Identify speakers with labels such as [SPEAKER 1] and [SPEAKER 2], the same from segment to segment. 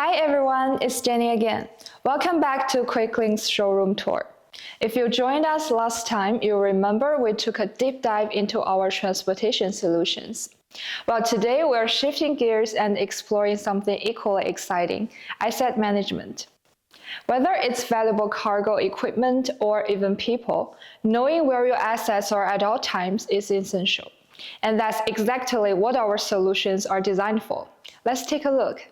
[SPEAKER 1] Hi everyone, it's Jenny again. Welcome back to Queclink's showroom tour. If you joined us last time, you'll remember we took a deep dive into our transportation solutions. Well, today we're shifting gears and exploring something equally exciting, asset management. Whether it's valuable cargo equipment or even people, knowing where your assets are at all times is essential. And that's exactly what our solutions are designed for. Let's take a look.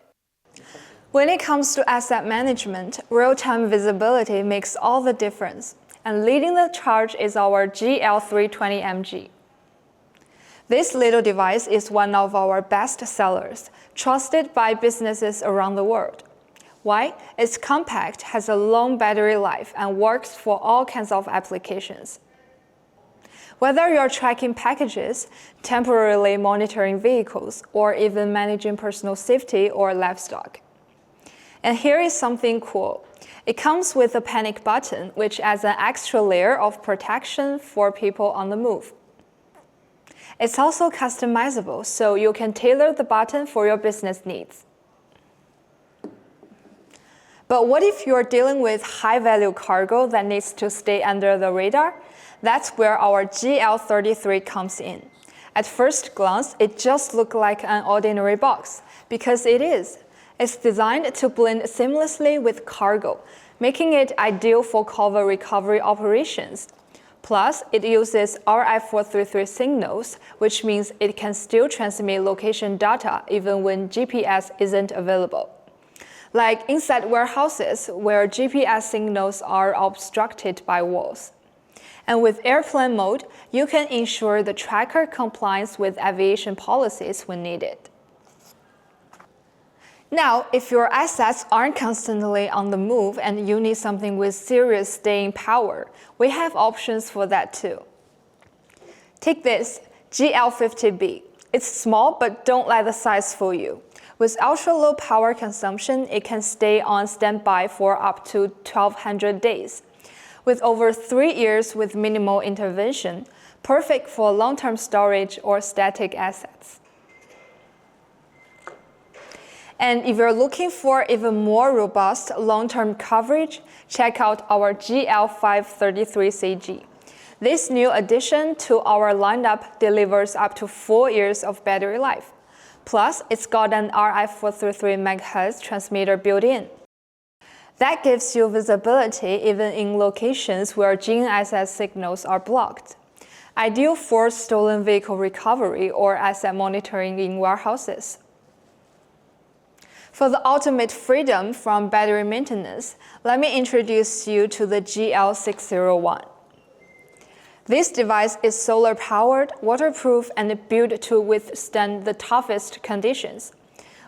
[SPEAKER 1] When it comes to asset management, real-time visibility makes all the difference, and leading the charge is our GL320MG. This little device is one of our best sellers, trusted by businesses around the world. Why? It's compact, has a long battery life, and works for all kinds of applications. Whether you're tracking packages, temporarily monitoring vehicles, or even managing personal safety or livestock. And here is something cool. It comes with a panic button, which adds an extra layer of protection for people on the move. It's also customizable, so you can tailor the button for your business needs. But what if you're dealing with high-value cargo that needs to stay under the radar? That's where our GL33 comes in. At first glance, it just looks like an ordinary box, because it is. It's designed to blend seamlessly with cargo, making it ideal for covert recovery operations. Plus, it uses RF433 signals, which means it can still transmit location data even when GPS isn't available. Like inside warehouses where GPS signals are obstructed by walls. And with airplane mode, you can ensure the tracker complies with aviation policies when needed. Now, if your assets aren't constantly on the move and you need something with serious staying power, we have options for that too. Take this GL50B. It's small, but don't let the size fool you. With ultra-low power consumption, it can stay on standby for up to 1,200 days. With over 3 years with minimal intervention, perfect for long-term storage or static assets. And if you're looking for even more robust long-term coverage, check out our GL533CG. This new addition to our lineup delivers up to 4 years of battery life. Plus, it's got an RF433 MHz transmitter built in. That gives you visibility even in locations where GNSS signals are blocked. Ideal for stolen vehicle recovery or asset monitoring in warehouses. For the ultimate freedom from battery maintenance, let me introduce you to the GL601. This device is solar-powered, waterproof, and built to withstand the toughest conditions.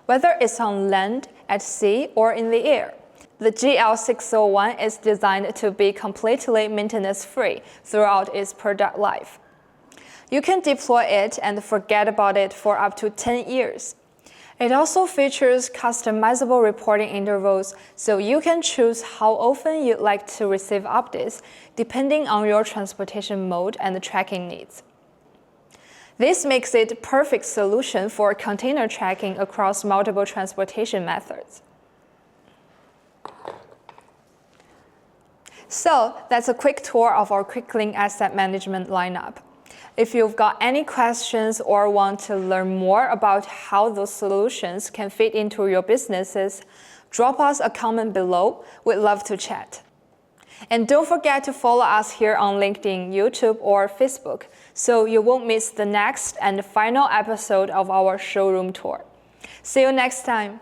[SPEAKER 1] Whether it's on land, at sea, or in the air, the GL601 is designed to be completely maintenance-free throughout its product life. You can deploy it and forget about it for up to 10 years. It also features customizable reporting intervals, so you can choose how often you'd like to receive updates, depending on your transportation mode and tracking needs. This makes it a perfect solution for container tracking across multiple transportation methods. So that's a quick tour of our Queclink asset management lineup. If you've got any questions or want to learn more about how those solutions can fit into your businesses, drop us a comment below. We'd love to chat. And don't forget to follow us here on LinkedIn, YouTube, or Facebook, so you won't miss the next and final episode of our showroom tour. See you next time.